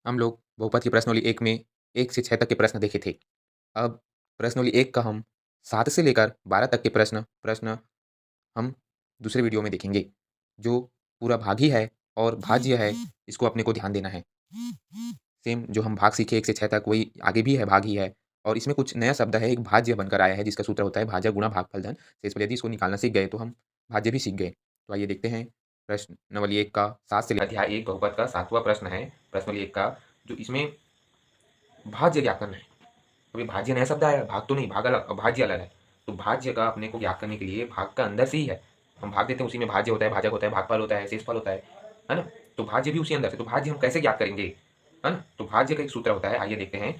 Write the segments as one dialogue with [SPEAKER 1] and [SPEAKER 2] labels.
[SPEAKER 1] हम लोग बहुपद की प्रश्नावली 1 में 1 से 6 तक के प्रश्न देखे थे। अब प्रश्नावली 1 का हम 7 से लेकर 12 तक के प्रश्न प्रश्न हम दूसरे वीडियो में देखेंगे। जो पूरा भागी है और भाज्य है, इसको अपने को ध्यान देना है। सेम जो हम भाग सीखे 1 से 6 तक वही आगे भी है, भाग ही है। और इसमें कुछ नया शब्द है, एक भाज्य बनकर आया है जिसका सूत्र होता है भाज्य गुणा भागफल धन शेषफल। यदि इसको निकालना सीख गए तो हम भाज्य भी सीख गए। तो आइए देखते हैं प्रश्नावली 1 का 7 से अध्याय 1 बहुपद का 7वां प्रश्न है प्रश्नावली 1 का, जो इसमें भाज्य ज्ञात करना है। अभी भाज्य नया शब्द आया, भाग तो नहीं, भाग अलग, भाज्य अलग है। तो भाज्य का अपने को ज्ञात करने के लिए भाग का अंदर से ही है, हम भाग देते हैं, उसी में भाज्य होता है, भाजक होता है, भागफल होता है, शेषफल होता है ना। तो भाज्य भी उसी अंदर से। तो भाज्य हम कैसे ज्ञात करेंगे, है ना। तो भाज्य का एक सूत्र होता है, आइए देखते हैं।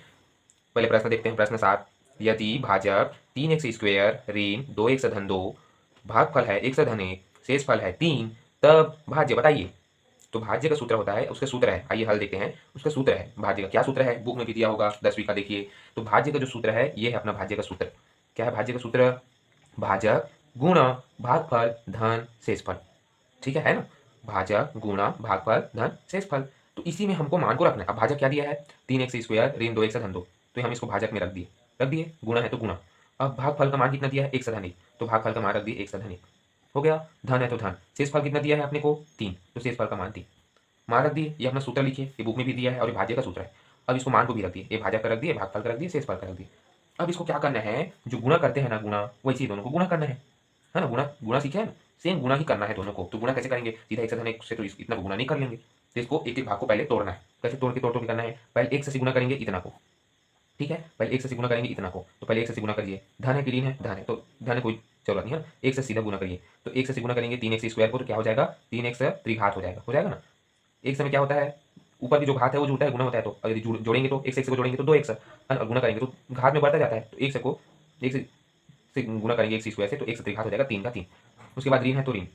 [SPEAKER 1] पहले प्रश्न देखते हैं, प्रश्न 7। यदि भाजक 3x² ऋण 2x धन 2 भागफल है 1 धन 1 शेषफल है 3, तब भाज्य बताइए। तो भाज्य का सूत्र होता है, उसका सूत्र है, आइए हल देखते हैं। उसका सूत्र है, भाज्य का क्या सूत्र है, बुक में भी दिया होगा 10वीं का, देखिए। तो भाज्य का जो सूत्र है ये है अपना भाज्य का सूत्र। क्या है भाज्य का सूत्र? भाजक गुणा भागफल धन शेषफल। ठीक है ना। भाजक गुणा भागफल धन शेषफल। तो इसी में हमको मान को रखना है। अब भाजक क्या दिया है, 3x² ऋण 2x धन 2, तो हम इसको भाजक में रख दिए, गुणा है तो गुणा। अब भागफल का मान कितना दिया है, 1 धन 1, तो भागफल का मान रख दिए 1 धन 1, हो गया। धन है तो धन, शेषफल कितना दिया है अपने को 3, तो शेषफल का मान 3 मान रख दिए। ये अपना सूत्र लिखिए, ये बुक में भी दिया है और ये भाज्य का सूत्र है। अब इसको मान को भी रख दिए, ये भाजक का रख दिए, भागफल का रख दिए, शेषफल का रख दिए। अब इसको क्या करना है, जो गुणा करते हैं ना गुणा, वैसे ही दोनों को गुणा करना है ना। गुणा गुणा सीखे है ना, सेम गुणा ही करना है दोनों को। तो गुणा कैसे करेंगे, सीधा 1 से धन 1 से तो इतना गुणा नहीं कर लेंगे, तो इसको एक एक भाग को पहले तोड़ना है। कैसे तोड़ के करना है, पहले 1 से गुणा करेंगे इतना को, ठीक है। पहले 1 से गुणा करेंगे इतना को, तो पहले 1 से गुणा करिए। धन है कि ऋण है, धन है, तो धन है, कोई जरूरत नहीं है, 1 से सीधा गुणा करिए। तो 1 से गुणा करेंगे 3x² को, तो क्या हो जाएगा, 3x त्रिघात हो जाएगा ना। एक समय क्या होता है, ऊपर की जो घात है वो जुड़ता है, गुना होता है। तो यदि जोड़ेंगे तो एक से को जोड़ेंगे तो 2x, और गुना करेंगे तो घात में बढ़ता जाता है। तो एक से गुना करेंगे 1 से, तो 1 से त्रिघात हो जाएगा 3 का 3। उसके बाद ऋण है तो ऋण,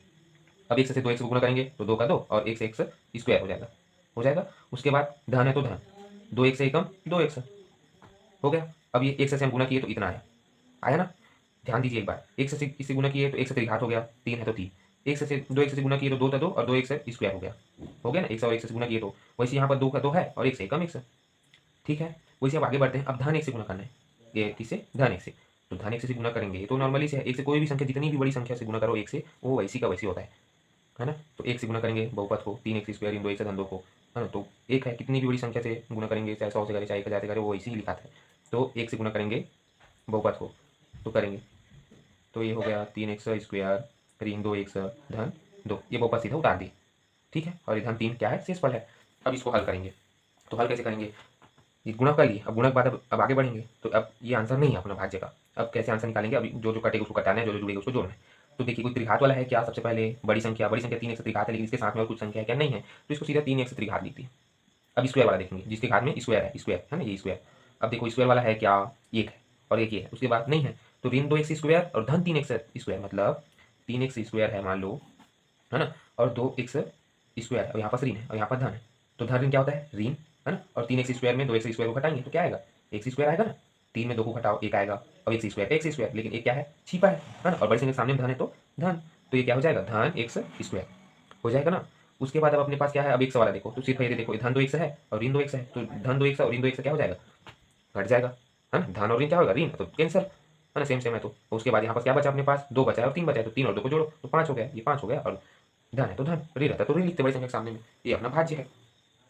[SPEAKER 1] अब 1 से 2x को गुना करेंगे तो 2 का 2, और 1 से x स्क्वायर हो जाएगा। उसके बाद धन है तो धन, 2x से एकम 2x हो गया। अब ये 1 से हम गुना किए तो इतना आया ना। ध्यान दीजिए एक बार, 1 से इससे गुना किए तो 1 से त्रिघात हो गया, 3 है तो 3। 1 से 2x से गुना किए तो 2 था 2, और 2x स्क्वायर हो गया ना। 1 से और 1 से गुना किए तो वैसे यहाँ पर 2 का 2 है और 1 से कम 1 से, ठीक है। वैसे अब आगे बढ़ते हैं। अब धन 1 से गुना करना है, ये किससे, धन 1 से। तो धन 1 से गुना करेंगे तो नॉर्मली से 1 से कोई भी संख्या, जितनी भी बड़ी संख्या से गुना करो 1 से, वो वैसी का वैसी होता है ना। तो 1 से गुना करेंगे बहुपद को, 3x² इन 2x धन 2 को, है ना। तो 1 है, कितनी भी बड़ी संख्या से गुना करेंगे, चाहे 100 से करें चाहे 1000 से करें, वो वैसे ही लिखा था। तो 1 से गुना करेंगे बहुपद को, तो करेंगे तो ये हो गया 3x² ऋण 2x धन 2, ये बहुपद सीधा उतार दी, ठीक है। और ये धन 3 क्या है, शेषफल है। अब इसको हल करेंगे, तो हल कैसे करेंगे, ये गुणा कर लिए। अब गुणा के बाद अब आगे बढ़ेंगे। तो अब ये आंसर नहीं है अपना भाज्य का। अब कैसे आंसर निकालेंगे, अभी जो जो कटेगा उसको कटाना है, जो जो जुड़ेगा उसको जोड़ना है। तो देखिए कोई त्रिघात वाला है क्या, सबसे पहले बड़ी संख्या 3x त्रिघात है, लेकिन इसके साथ में और कुछ संख्या है क्या, नहीं है, तो इसको सीधा 3x त्रिघात लिखती है। अब स्क्वायर वाला देखेंगे, जिसके घात में स्क्वायर है ना, ये स्क्वायर। अब देखो स्क्वायर वाला है क्या, एक है और एक ये है, उसके बाद नहीं है। तो ऋण 2x² और धन 3x², मतलब 3x² है मान लो, है ना, और 2x², और यहाँ पर ऋण है और यहाँ पर धन है। तो धन ऋण क्या होता है, ऋण, है ना। और 3x² में 2x² को घटाएंगे तो क्या आएगा, x² आएगा ना। 3 में 2 को घटाओ 1 आएगा, और x², लेकिन एक क्या है, छिपा है ना। और बड़ी संख्या के सामने धन है तो धन, तो ये क्या हो जाएगा, धन x² हो जाएगा ना। उसके बाद अब अपने पास क्या है, अब एक सवाल है, देखो तो सिर्फ ये देखो, धन 2x है और ऋण 2x है, तो धन 2x और ऋण 2x क्या हो जाएगा, घट जाएगा, है ना। धन और ऋण क्या होगा, ऋण, तो कैंसिल, है ना, सेम सेम है। तो उसके बाद यहाँ पर क्या बचा अपने पास, 2 बचा है और 3 बचा है, तो 3 और 2 को जोड़ो तो 5 हो गया, ये 5 हो गया। और धन है तो धन, ऋण रहता है तो ऋण लिखते बड़ी संख्या के सामने में, ये अपना भाज्य है,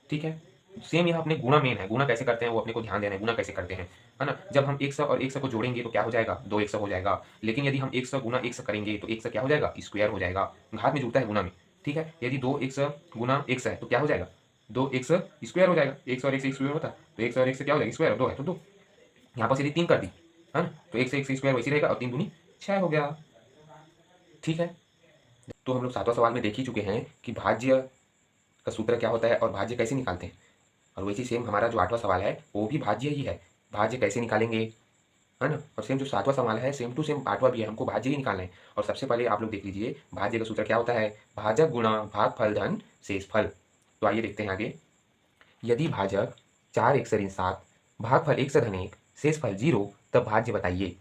[SPEAKER 1] ठीक है। सेम यहाँ अपने गुणा मेन है, गुणा कैसे करते हैं वो अपने को ध्यान देना है, गुणा कैसे करते हैं, है ना। जब हम 100 और 100 को जोड़ेंगे तो क्या हो जाएगा, 2x हो जाएगा। लेकिन यदि हम 100 गुना 100 करेंगे तो 100 क्या हो जाएगा, स्क्वायर हो जाएगा, घात में जुड़ता है गुना में, ठीक है। यदि 2x गुना 100 है तो क्या हो जाएगा, 2x स्क्वायर हो जाएगा, 100 और 1 स्क्वायर होता है, तो 100 और 1 क्या हो जाएगा, स्क्वायर, 2 है तो 2, यहाँ पर सीधी 3 कर दी, है ना। तो 1 से 1 स्क्वायर वैसे रहेगा, और 3 दूनी 6 हो गया, ठीक है। तो हम लोग 7वां सवाल में देख ही चुके हैं कि भाज्य का सूत्र क्या होता है और भाज्य कैसे निकालते हैं। और वैसे सेम हमारा जो 8वां सवाल है वो भी भाज्य ही है, भाज्य कैसे निकालेंगे, है ना। और सेम जो 7वां सवाल है सेम टू सेम 8वां भी है, हमको भाज्य ही निकालना है। और सबसे पहले आप लोग देख लीजिए भाज्य का सूत्र क्या होता है, भाजक गुणा भागफल धन शेषफल। तो आइए देखते हैं आगे। यदि भाजक 4x ऋण 7 भागफल 1 धन 1 शेषफल 0, तब भाज्य बताइए,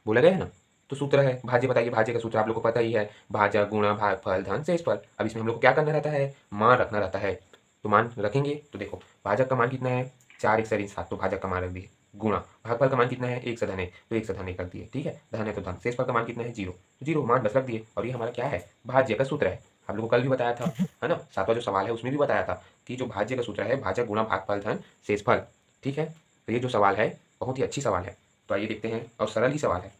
[SPEAKER 1] बोला गया है ना। तो सूत्र है भाज्य बताइए, भाज्य का सूत्र आप लोग को पता ही है, भाजक गुणा भागफल धन शेषफल। अब इसमें हम लोग को क्या करना रहता है, मान रखना रहता है। तो मान रखेंगे तो देखो भाजक का मान कितना है 4 एक सर 7, तो भाजक का मान रख दिए, गुणा भागफल का मान कितना है 1 से धन है तो 1 से धन 1 रख दिए, ठीक है, धन है तो धन, शेषफल का मान कितना है 0, तो 0 मान 10 रख दिए। और ये हमारा क्या है, भाज्य का सूत्र है। आप लोगों को कल भी बताया था, है ना, 7वां जो सवाल है उसमें भी बताया था कि जो भाज्य का सूत्र है भाजक गुणा भागफल धन शेषफल, ठीक है। तो ये जो सवाल है बहुत ही अच्छी सवाल है, तो आइए देखते हैं, और सरल ही सवाल है।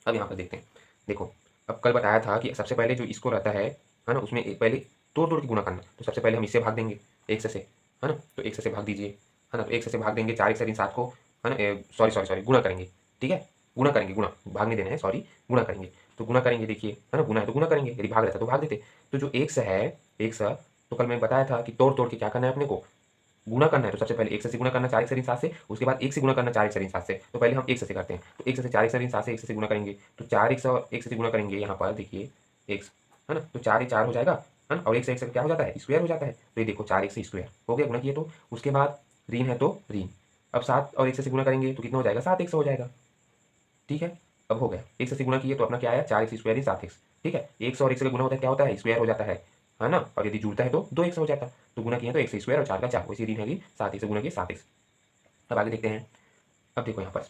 [SPEAKER 1] अब यहाँ पर देखते हैं, देखो अब कल बताया था कि सबसे पहले जो इसको रहता है ना, उसमें पहले तोड़ तोड़ के गुणा करना, तो सबसे पहले हम इससे भाग देंगे 1 से, है ना, तो 1 से भाग दीजिए, है ना, तो 1 से भाग देंगे 4 1 से 7 को, है ना, सॉरी सॉरी सॉरी गुणा करेंगे, ठीक है, गुणा करेंगे, गुणा भाग नहीं देना है, सॉरी गुणा करेंगे, तो गुणा करेंगे, देखिए है ना, गुणा है तो गुणा करेंगे, यदि भाग रहता तो भाग देते। तो जो 1 है 1 तो कल मैंने बताया था कि तोड़ तोड़ के क्या करना है अपने को, गुणा करना है। तो सबसे पहले 1 से गुणा करना 4 1 से 7 से, उसके बाद 1 से गुणा करना 4 1 से 7 से, तो पहले हम 1 से करते हैं, तो 1 से 4 1 से 7 से 1 से गुणा करेंगे, तो 4 1 और 1 से गुणा करेंगे, यहाँ पर देखिए 1, है ना, तो 4 4 हो जाएगा, है ना, और 1 से क्या हो जाता है स्क्वायर हो जाता है, तो ये देखो 4 1 से स्क्वायर हो गया, गुणा किए तो उसके बाद ऋण है तो ऋण, अब 7 और 1 से गुणा करेंगे तो कितना हो जाएगा 7 1 हो जाएगा, ठीक है। अब हो गया 1 से गुणा किए तो अपना क्या आया 4 1 स्क्वायर 7 1, ठीक है, 1 और 1 से गुणा होता है क्या होता है स्क्वायर हो जाता है ना, और यदि जुड़ता है तो 2 1 हो जाता है, तो गुणा किए तो 1 स्क्वायर और 4 का 4, वैसे ऋण है 7 1 से गुणा किए 7 1। अब आगे देखते हैं, अब देखो यहाँ पर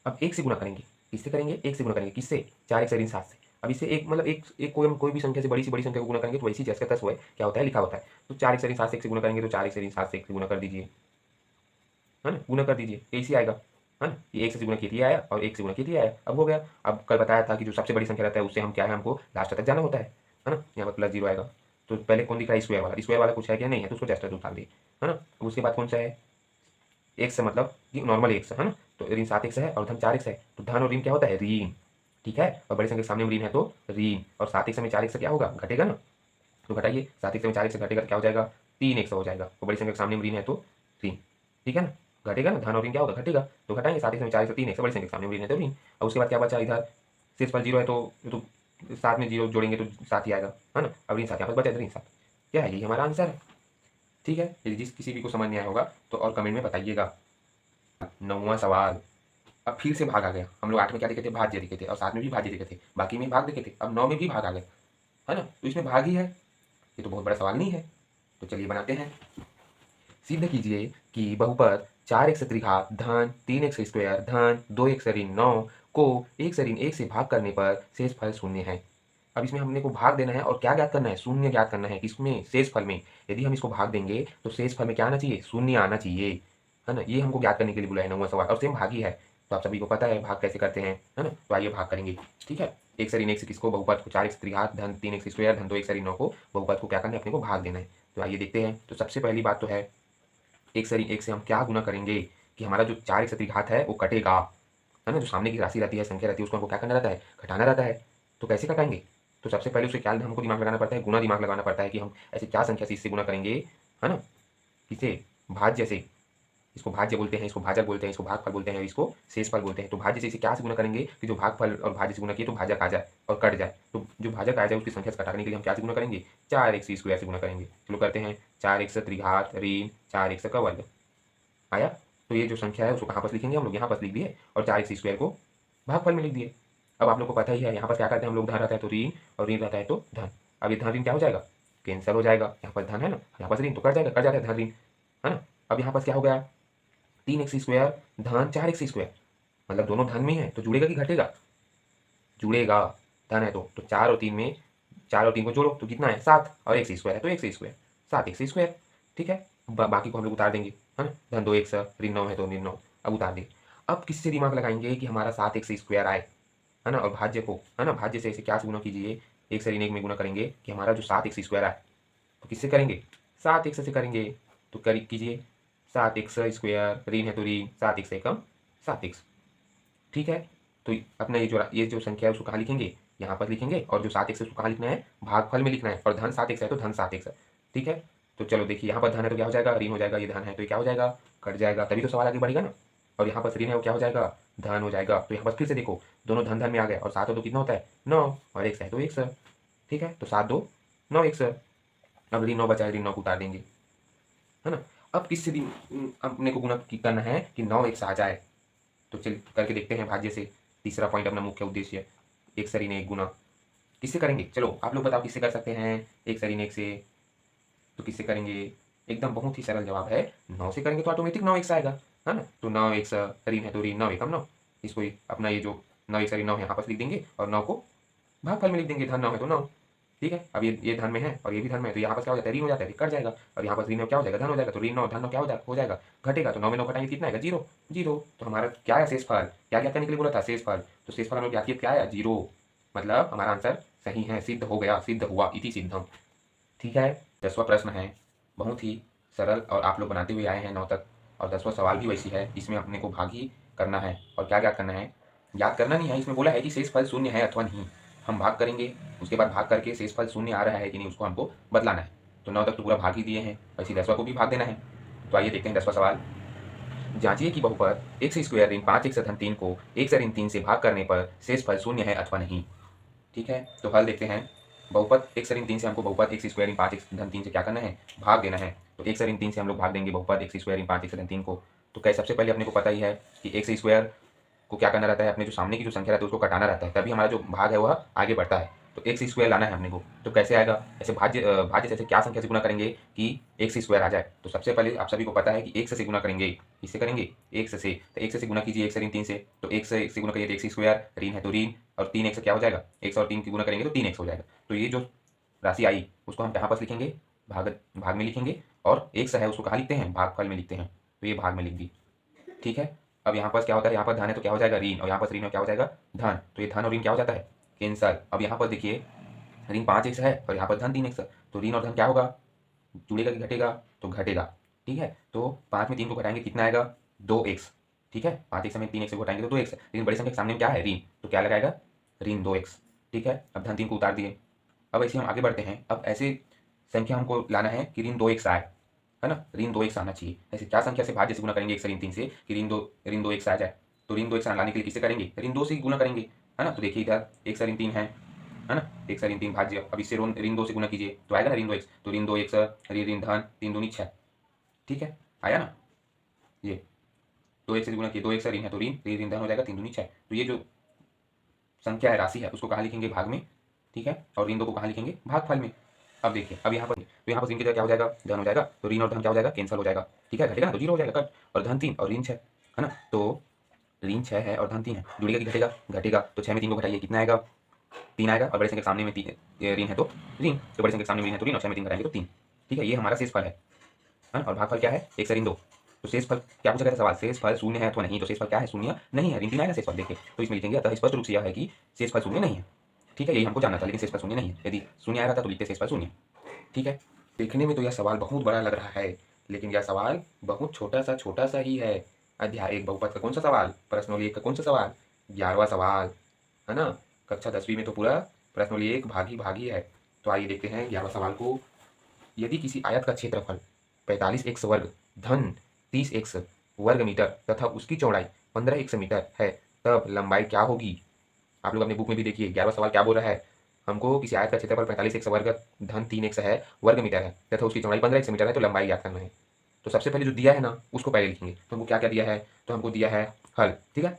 [SPEAKER 1] अब 1 से गुणा करेंगे, किससे करेंगे 1 से गुणा करेंगे, किससे 4 1 से ऋण 7 से, अब इससे एक मतलब एक कोई भी संख्या से बड़ी संख्या को गुणा करेंगे तो वैसी जैसे का तस वो है क्या होता है लिखा होता है, तो 4 1 से ऋण 7 से 1 से गुणा करेंगे तो 4 1 से ऋण 7 से 1 से गुणा कर दीजिए, है ना, गुणा कर दीजिए, ऐसे आएगा, है ना, ये 1 से गुणा किए आया और 1 से गुणा किए आया, अब हो गया। अब कल बताया था कि जो सबसे बड़ी संख्या रहता है उससे हम क्या है हमको लास्ट तक जाना होता है ना, यहाँ पर प्लस 0 आएगा, तो पहले कौन दिख रहा है स्क्वायर वाला कुछ है क्या नहीं है, तो उसको जस्ट उतार दिए, है ना, अब उसके बाद कौन सा है 1 से मतलब कि नॉर्मल 1 से, है ना, तो ऋण 7 1 है और धन 4 1 है, तो धन और ऋण क्या होता है ऋण, ठीक है, और बड़ी संख्या के सामने ऋण है तो ऋण, और 7 1 में 4 1 क्या होगा घटेगा ना, तो घटाइए 7 1 में 4 1 घटेगा तो क्या हो जाएगा 3 1 हो जाएगा, और बड़ी संख्या के सामने ऋण है तो ऋण, ठीक है ना, घटेगा ना, धन और ऋण क्या होगा घटेगा, तो घटाएंगे 7 1 में 4 1 3 1 बड़ी संख्या के सामने ऋण है तो ऋण, और उसके बाद क्या बचा इधर शेषफल 0 है तो साथ में 0 जोड़ेंगे तो 7 ही आएगा, है ना, अब ऋण 7 यहाँ पर बचा ऋण 7, क्या है यही हमारा आंसर है, ठीक है। यदि जिस किसी भी को समझ नहीं आया होगा तो और कमेंट में बताइएगा। 9वां सवाल, अब फिर से भाग आ गया, हम लोग 8 में क्या देखे थे भाज्य देखे थे और 7 में भी भाज्य देखे थे, बाकी में भाग देखे थे, अब 9 में भी भाग आ गया, है ना, तो इसमें भाग ही है, ये तो बहुत बड़ा सवाल नहीं है, तो चलिए बनाते हैं। सिद्ध कीजिए कि बहुपद 4 x त्रिघात धन 3 x स्क्वायर धन 2 x ऋण 9 को 1 से ऋण 1 से भाग करने पर शेषफल शून्य है। अब इसमें हमने को भाग देना है और क्या ज्ञात करना है शून्य ज्ञात करना है, किसमें शेषफल में, यदि हम इसको भाग देंगे तो शेषफल में क्या आना चाहिए शून्य आना चाहिए, है ना, ये हमको ज्ञात करने के लिए बुलाया 9वां सवाल, और सेम भाग ही है, तो आप सभी को पता है भाग कैसे करते हैं, है ना, तो आइए भाग करेंगे, ठीक है। 1 से ऋण 1 से किसको बहुपद को 4 x त्रिघात धन 3 x स्क्वायर धन 2 x ऋण 9 को बहुपद को क्या करना है अपने को भाग देना है, तो आइए देखते हैं। तो सबसे पहली बात तो है 1 से ऋण 1 से हम क्या गुना करेंगे कि हमारा जो 4 x त्रिघात है वो कटेगा, है ना, जो सामने की राशि रहती है संख्या रहती है उसको हमको क्या करना रहता है घटाना रहता है, तो कैसे घटाएंगे, तो सबसे पहले उसे क्या हमको दिमाग लगाना पड़ता है गुना दिमाग लगाना पड़ता है कि हम ऐसे क्या संख्या से इससे गुना करेंगे, है ना, किसे भाज्य से, इसको भाज्य बोलते हैं, इसको भाजक बोलते हैं, इसको भागफल बोलते हैं, इसको शेषफल बोलते हैं, तो भाज्य से इसे क्या से गुना करेंगे कि जो भागफल और भाज्य से गुना किए तो भाजक आ जाए और कट जाए, तो जो भाजक आ जाए उसकी संख्या से घटाने के लिए हम क्या से गुना करेंगे 4 x स्क्वायर से गुना करेंगे, चलो करते हैं 4 x त्रिघात ऋण 4 x का वर्ग आया, तो ये जो संख्या है उसको कहाँ पर लिखेंगे हम लोग यहाँ पर लिख दिए और 4 x स्क्वायर को भागफल में लिख दिए। अब आप लोग को पता ही है यहाँ पर क्या करते हैं हम लोग धन रहता है तो ऋण और ऋण रहता है तो धन, अब ये धन ऋण क्या हो जाएगा कैंसिल हो जाएगा, यहाँ पर धन है ना यहाँ पर ऋण तो कट जाएगा, कट जाता है धन ऋण, है ना, अब यहाँ पर क्या हो गया 3 x स्क्वायर धन 4 x स्क्वायर, मतलब दोनों धन में है तो जुड़ेगा कि घटेगा, जुड़ेगा, धन है तो 4 और 3 में 4 और 3 को जोड़ो तो कितना है 7 और x स्क्वायर है तो x स्क्वायर 7 x स्क्वायर, ठीक है, बाकी को हम लोग उतार देंगे, है ना, धन 2 x ऋण 9 है तो ऋण 9, अब उतार देंगे। अब किससे दिमाग लगाएंगे कि हमारा 7 x स्क्वायर आए, है ना, और भाज्य को, है ना, भाज्य से इसे क्या से गुना कीजिए 1 से ऋण 1 में गुना करेंगे कि हमारा जो 7 x स्क्वायर आए, तो किससे करेंगे 7 x से करेंगे, तो कीजिए 7 x स्क्वायर ऋण है तो ऋण 7 x एकम 7 x, ठीक है, तो अपना ये जो संख्या है उसको कहाँ लिखेंगे यहाँ पर लिखेंगे, और जो 7 x है उसको कहाँ लिखना है भागफल में लिखना है, और धन 7 x है तो धन 7 x है, ठीक है। तो चलो देखिए यहाँ पर धन है तो क्या हो जाएगा ऋण हो जाएगा, ये धन है तो ये क्या हो जाएगा कट जाएगा, तभी तो सवाल आगे बढ़ेगा ना, और यहाँ पर ऋण है वो क्या हो जाएगा धन हो जाएगा, तो यहाँ पर फिर से देखो दोनों धन धन में आ गए, और 7 और 2 कितना होता है 9 और 1 है तो 1 ठीक है, तो 7 2 9 1 अब ऋण 9 बचा है ऋण 9 को उतार देंगे, है ना। अब किससे अपने को गुना करना है कि 9 1 आ जाए, तो चल करके देखते हैं भाज्य से, तीसरा पॉइंट अपना मुख्य उद्देश्य 1 से ऋण 1 गुना किससे करेंगे, चलो आप लोग बताओ किससे कर सकते हैं 1 से ऋण 1 से, तो किससे करेंगे एकदम बहुत ही सरल जवाब है। 9 से करेंगे तो ऑटोमेटिक 9x आएगा, है ना। तो 9x ऋण है तो ऋण 9 एकम 9, इसको ही अपना ये जो 9x ऋण 9 यहाँ पर लिख देंगे और 9 को भागफल में लिख देंगे। धन 9 है तो 9, ठीक है। अब ये धन में है और ये भी धन में है, तो यहाँ पर क्या हो जाता है, ऋण हो जाता है, कट जाएगा। और यहाँ पर ऋण में क्या हो जाएगा, धन हो जाएगा। तो ऋण 9 धन 9 क्या हो जाएगा, घटेगा। तो 9 में 9 घटाएंगे कितना आएगा, 0 0। तो हमारा क्या है, शेष फल। क्या क्या करने के लिए बोला था, शेष फल। तो शेष फल हम लोग क्या किया, क्या आया, 0। मतलब हमारा आंसर सही है, सिद्ध हो गया, सिद्ध हुआ, इति सिद्धम। ठीक है। 10वां प्रश्न है, बहुत ही सरल और आप लोग बनाते हुए आए हैं 9 तक। और 10वां सवाल भी वैसी है, इसमें अपने को भाग ही करना है। और क्या क्या करना है, याद करना नहीं है। इसमें बोला है कि शेष फल शून्य है अथवा नहीं। हम भाग करेंगे, उसके बाद भाग करके शेष फल शून्य आ रहा है कि नहीं उसको हमको बदलाना है। तो 9 तक तो पूरा भाग ही दिए हैं, वैसे 10वां को भी भाग देना है। तो आइए देखते हैं 10वां सवाल। जांचिए कि बहुपद एक्स स्क्वायर ऋण 5x धन 3 को x ऋण 3 से भाग करने पर शेष फल शून्य है अथवा नहीं। ठीक है, तो हल देखते हैं। बहुपद x ऋण 3 से हमको बहुपद x स्क्वायर ऋण 5x धन 3 से क्या करना है, भाग देना है। तो x ऋण 3 से हम लोग भाग देंगे बहुपद x स्क्वायर ऋण 5x धन 3 को। तो क्या, सबसे पहले अपने को पता ही है कि x स्क्वायर को क्या करना रहता है, अपने जो सामने की जो संख्या रहती है उसको कटाना रहता है, तभी हमारा जो भाग है वह आगे बढ़ता है। तो एक्स स्क्वायर लाना है अपने को। तो कैसे आएगा, ऐसे भाज्य जैसे क्या संख्या से गुना करेंगे कि एक्स स्क्वायर आ जाए। तो सबसे पहले आप सभी को पता है कि एक्स से गुना करेंगे, इससे करेंगे एक्स से। तो एक्स से गुना कीजिए, एक्स ऋण 3 से। तो एक्स से गुना करिए तो एक्स स्क्वायर, ऋण है तो ऋण, और 3x क्या हो जाएगा, एक्स और 3 की गुना करेंगे तो 3x हो जाएगा। तो ये जो राशि आई उसको हम कहाँ पर लिखेंगे, भाग में लिखेंगे। और एक्स है उसको कहाँ लिखते हैं, भागफल में लिखते हैं। तो ये भाग में लिख दी, ठीक है। अब यहाँ पर क्या होता है, यहाँ पर धन है तो क्या हो जाएगा, ऋण, और यहाँ पर ऋण में क्या हो जाएगा, धन। तो ये धन और ऋण क्या हो जाता है, कैंसल। अब यहाँ पर देखिए ऋण 5x है और यहाँ पर धन 3x है। तो ऋण और धन क्या होगा, जुड़ेगा कि घटेगा, तो घटेगा। ठीक है, तो 5 में 3 को घटाएंगे कितना आएगा, 2x। ठीक है, 5x में 3x को घटाएंगे तो 2x। लेकिन बड़ी संख्या के सामने में क्या है, ऋण, तो क्या लगाएगा, ऋण 2x। ठीक है, अब धन 3 को उतार दिए। अब ऐसे हम आगे बढ़ते हैं। अब ऐसे संख्या हमको लाना है कि ऋण 2x आए, है ना, ऋण 2x आना चाहिए। ऐसे क्या संख्या से भाज्य से गुना करेंगे, x ऋण 3 से, कि ऋण 2x आ जाए। तो ऋण 2x लाने के लिए किससे करेंगे, ऋण 2 से गुना करेंगे, है ना। तो देखिए इधर x ऋण 3 है ना, x ऋण 3 भाज्य। अब इससे ऋण 2 से गुना कीजिए तो आएगा ना ऋण 2x। तो ऋण 2x ऋण धन 3 दूनी 6। ठीक है, आया ना, ये 2x से गुना किए, 2x ऋण है तो ऋण, ऋण धन हो जाएगा 3 दूनी 6। तो ये जो संख्या है, राशि है, उसको कहाँ लिखेंगे, भाग में। ठीक है, और ऋण 2 को कहाँ लिखेंगे, भागफल में। अब देखिए, अब यहाँ पर तो यहाँ पर ऋण की जगह क्या हो जाएगा, धन हो जाएगा। तो ऋण और धन क्या हो जाएगा, कैंसल हो जाएगा। ठीक है, घटेगा ना, तो 0 हो जाएगा, कट। और धन 3 और ऋण 6, है ना। तो ऋण 6 है और धन 3 है, जुड़ेगा कि घटेगा, घटेगा। तो 6 में 3 को घटाइए कितना आएगा, 3 आएगा। और बड़े संख्या के सामने में ऋण है तो ऋण, तो बड़े संख्या के सामने में ऋण है तो ऋण, और 6 में 3 घटाएंगे तो 3। ठीक है, ये हमारा शेष फल है ना। और भागफल क्या है, 1 से ऋण 2। तो शेष फल क्या पूछा गया था सवाल, शेष फल शून्य है अथवा नहीं। तो शेष फल क्या है, शून्य नहीं है। ऋण 3 आएगा शेष फल, देखिए तो इसमें लिखेंगे। अतः स्पष्ट रूप से यह है कि शेष फल शून्य नहीं है। ठीक है, यही हमको जानना था, लेकिन शेष फल शून्य नहीं है। यदि शून्य आ रहा था तो लिखते शेष फल शून्य। ठीक है, देखने में तो यह सवाल बहुत बड़ा लग रहा है, लेकिन यह सवाल बहुत छोटा सा ही है। अध्याय 1 बहुपद का कौन सा सवाल, प्रश्नोली 1 का कौन सा सवाल, 11वां सवाल, है ना। कक्षा 10वीं में तो पूरा प्रश्नोली 1 भागी है। तो आइए देखते हैं 11वां सवाल को। यदि किसी आयत का क्षेत्रफल 45x वर्ग धन 30x वर्ग मीटर तथा उसकी चौड़ाई 15x मीटर है, तब लंबाई क्या होगी। आप लोग अपने बुक में भी देखिए 11वां सवाल क्या बोल रहा है। हमको किसी आयत का क्षेत्रफल 45x वर्ग धन 3x है वर्ग मीटर है तथा उसकी चौड़ाई 15x मीटर है, तो लंबाई याद करना है। तो सबसे पहले जो दिया है ना उसको पहले लिखेंगे। तो हमको क्या क्या दिया है, तो हमको दिया है हल। ठीक है,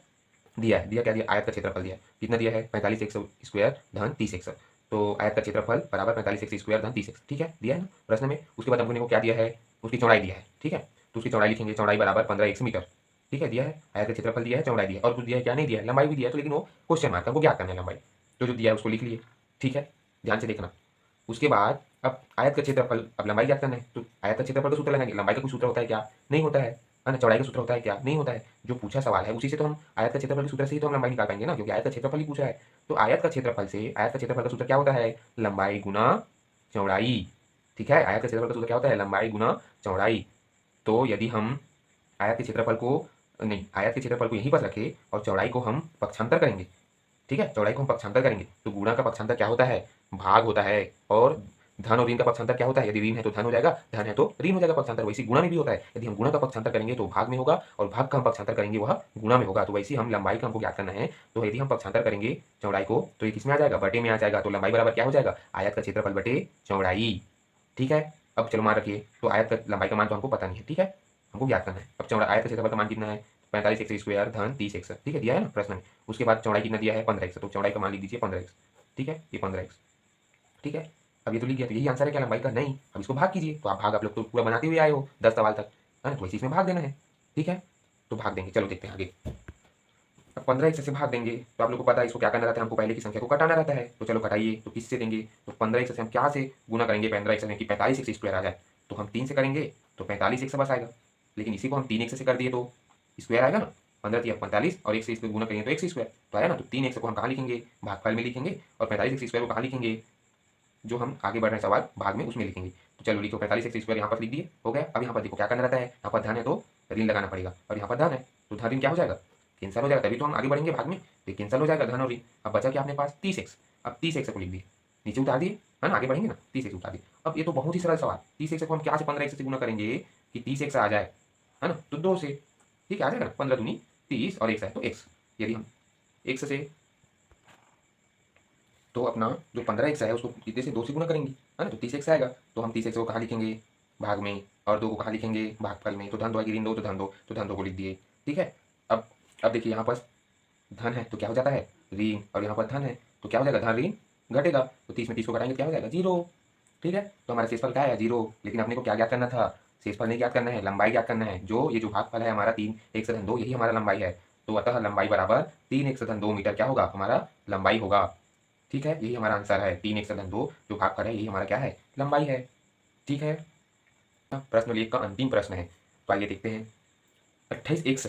[SPEAKER 1] दिया क्या दिया, आयत का क्षेत्रफल दिया है। कितना दिया है, 45x स्क्वायर धन 30x। तो आयत का क्षेत्रफल बराबर 45x स्क्वायर धन 30x। ठीक है, दिया है ना प्रश्न में। उसके बाद हमने को क्या दिया है, उसकी चौड़ाई दिया है। ठीक है, तो उसकी चौड़ाई लिखेंगे, चौड़ाई बराबर 15x मीटर। ठीक है, दिया है, आयत का क्षेत्रफल दिया है, चौड़ाई दिया है, और कुछ दिया है क्या, नहीं दिया है, लंबाई भी दिया है। तो लेकिन वो क्वेश्चन मार्क, हमको क्या करना है, लंबाई जो दिया है उसको लिख लिए। ठीक है, ध्यान से देखना। उसके बाद अब आयत का क्षेत्रफल, अब लंबाई याद करना है। तो आयत का क्षेत्रफल का सूत्र लगाएंगे। लंबाई का कुछ सूत्र होता है क्या, नहीं होता है ना। चौड़ाई का सूत्र होता है क्या, नहीं होता है। जो पूछा सवाल है उसी से तो हम आयत का क्षेत्रफल के सूत्र से ही तो हम लंबाई निकाल पाएंगे ना, क्योंकि आयत का क्षेत्रफल ही पूछा है। तो आयत का क्षेत्रफल से, आयत का क्षेत्रफल का सूत्र क्या होता है, लंबाई गुना चौड़ाई। ठीक है, आयत का क्षेत्रफल का सूत्र क्या होता है, लंबाई गुना चौड़ाई। तो यदि हम आयत के क्षेत्रफल को, नहीं, आयत के क्षेत्रफल को यहीं पर रखें और चौड़ाई को हम पक्षांतर करेंगे। ठीक है, चौड़ाई को हम पक्षांतर करेंगे तो गुणा का पक्षांतर क्या होता है, भाग होता है। और धन और ऋण का पक्षांतर क्या होता है, यदि ऋण है तो धन हो जाएगा, धन है तो ऋण हो जाएगा पक्षांतर। वैसे गुणा में भी होता है, यदि हम गुणा का पक्षांतर करेंगे तो भाग में होगा, और भाग का हम पक्षांतर करेंगे वह गुणा में होगा। तो वैसे हम लंबाई का हमको ज्ञात करना है। तो यदि हम पक्षांतर करेंगे चौड़ाई को तो ये किसमें आ जाएगा, बटे में आ जाएगा। तो लंबाई बराबर क्या हो जाएगा, आयत का क्षेत्रफल बटे चौड़ाई। ठीक है, अब चलो मान रखिए, तो आयत का लंबाई का मान तो हमको पता नहीं है। ठीक है, हमको ज्ञात करना है। अब चौड़ा आयत का क्षेत्रफल का मान कितना है, 45x स्क्वायर धन 30x। ठीक है, दिया है ना प्रश्न में। उसके बाद चौड़ाई कितना दिया है, 15x। तो चौड़ाई का मान लिख दीजिए 15x। ठीक है, ये 15x। ठीक है, अब ये तो लिख गया, तो यही आंसर है क्या लंबाई का? नहीं। अब इसको भाग कीजिए, तो आप लोग तो पूरा बनाते हुए आए हो 10 सवाल तक, है ना, तो इसी में भाग देना है। ठीक है, तो भाग देंगे, चलो देखते हैं आगे। अब 15 एक से भाग देंगे, तो आप लोग को पता है इसको क्या करना रहता है, हमको पहले की संख्या को घटाना रहता है। तो चलो घटाइए, तो किससे देंगे? तो 15 एक से हम क्या से गुना करेंगे? 15 एक से कि 45 एक स्क्वायर आ जाए, तो हम 3 से करेंगे तो 45 एक से बस आएगा। लेकिन इसी को हम 3 एक से कर दिए तो स्क्वायर आएगा ना, 15 तिया 45 और एक से इसको गुना करेंगे तो एक स्क्वायर तो आया ना। तो 3 एक को हम कहाँ लिखेंगे? भागफल में लिखेंगे, और 45 एक स्क्वायर को कहाँ लिखेंगे? जो हम आगे बढ़ रहे हैं सवाल भाग में उसमें लिखेंगे। तो चलो लिखो 45 एक्स स्क्वायर यहाँ पर लिख दिए, हो गया। अब यहाँ पर देखो क्या करना रहता है, यहाँ पर धन है तो ऋण लगाना पड़ेगा, और यहाँ पर धन है तो धन ऋण क्या हो जाएगा? कैंसिल हो जाएगा, तभी तो हम आगे बढ़ेंगे भाग में, तो कैंसिल हो जाएगा धन और ऋण। अब बचा क्या अपने पास? 30 एक्स। अब 30 एक्स को लिख दिए, नीचे उतार दिए, है ना, आगे बढ़ेंगे ना, 30 एक्स उतार दिए। अब ये तो बहुत ही सरल सवाल, 30 एक्स को हम क्या से 15 एक्स से गुना करेंगे कि 30 एक्स आ जाए, है ना, तो 2 से, ठीक है, आ जाएगा ना, 15 दूनी 30 और एक्स है तो एक्स। यदि हम एक्स से, तो अपना जो 15 एक्स है उसको कितने से? 2 से गुना करेंगे, है ना, तो 30 एक्स आएगा। तो हम 30 एक्स को कहाँ लिखेंगे? भाग में, और 2 को कहाँ लिखेंगे? भागफल में। तो धन 2 आएगी, ऋण 2 तो धन 2, तो धन 2 को लिख दिए। ठीक है, अब देखिए यहाँ पर धन है तो क्या हो जाता है? ऋण, और यहाँ पर धन है तो क्या हो जाएगा? धन ऋण घटेगा, तो 30 में 30 को घटाएंगे क्या हो जाएगा? 0। ठीक है, तो हमारा शेषफल क्या है? 0। लेकिन अपने को क्या ज्ञात करना था? शेषफल नहीं ज्ञात करना है, लंबाई ज्ञात करना है। जो ये जो भागफल है हमारा 3 एक से धन 2, यही हमारा लंबाई है। तो अतः लंबाई बराबर 3 एक से धन 2 मीटर क्या होगा? हमारा लंबाई होगा। ठीक है, यही हमारा आंसर है, 3 एक से धन 2 जो भागफल है यही हमारा क्या है? लंबाई है। ठीक है, प्रश्न 1 का अंतिम प्रश्न है, तो आइए देखते हैं। 28 एक्स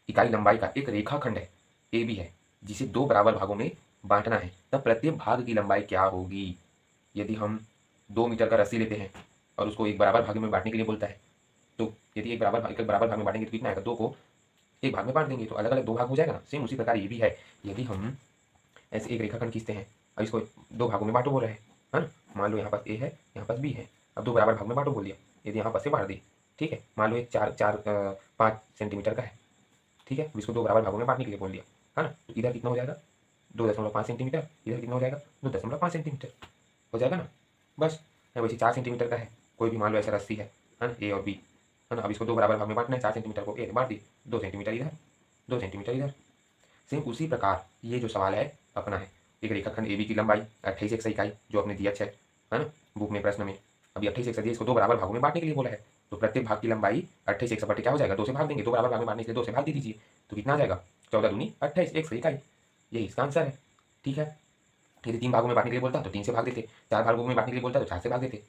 [SPEAKER 1] इकाई लंबाई का एक रेखाखंड है, ए बी है, जिसे 2 बराबर भागों में बांटना है, तब प्रत्येक भाग की लंबाई क्या होगी? यदि हम 2 मीटर का रस्सी लेते हैं और उसको एक बराबर भाग में बांटने के लिए बोलता है, तो यदि एक बराबर भाग में बांटेंगे तो कितना आएगा? 2 को एक भाग में बांट देंगे तो अलग अलग 2 भाग हो जाएगा ना। सेम उसी प्रकार ये भी है, यदि हम ऐसे एक रेखाखंड खींचते हैं और इसको 2 भागों में बांटो बोल रहे हैं, है ना, मान लो यहाँ पास ए है, यहाँ पास बी है, अब 2 बराबर भाग में बांटो बोल दिया, यदि यहाँ पास से बांट दी, ठीक है, मान लो एक 5 सेंटीमीटर का है, ठीक है, इसको 2 बराबर भागों में बांटने के लिए बोल दिया, है ना, तो इधर कितना हो जाएगा? 2.5 सेंटीमीटर, इधर कितना हो जाएगा? 2.5 सेंटीमीटर हो जाएगा ना। बस वैसे 4 सेंटीमीटर का है, कोई भी मान लो ऐसा रस्सी है ना, ए और बी, है ना, अब इसको 2 बराबर भाग में बांटना है, 4 सेंटीमीटर को ए बांट दी, 2 सेंटीमीटर इधर, 2 सेंटीमीटर इधर। सेम उसी प्रकार ये जो सवाल है अपना है, एक रेखाखंड ए बी की लंबाई 28 एक्स इकाई जो अपने दिया है ना, बुक में प्रश्न में। अभी 28 एक्स दिया, इसको 2 बराबर भागों में बांटने के लिए बोला है, तो प्रत्येक भाग की लंबाई 28 एक्स बटे क्या हो जाएगा? 2 से भाग देंगे, 2 बराबर भाग में बांटने के लिए 2 से भाग दे दीजिए, तो कितना आ जाएगा? 14 दूनी 28 एक्स इकाई, यही इसका आंसर है। ठीक है, यदि 3 भागों में बांटने के लिए बोलता तो 3 से भाग देते, 4 भागों में बांटने के लिए बोलता तो 4 से भाग देते।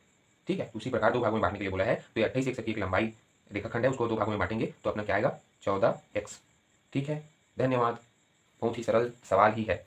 [SPEAKER 1] ठीक है, उसी प्रकार 2 भागों में बांटने के लिए बोला है, तो ये 28 एक्स की एक लंबाई रेखाखंड है, उसको 2 भागों में बांटेंगे तो अपना क्या आएगा? 14 एक्स। ठीक है, धन्यवाद। बहुत ही सरल सवाल ही है।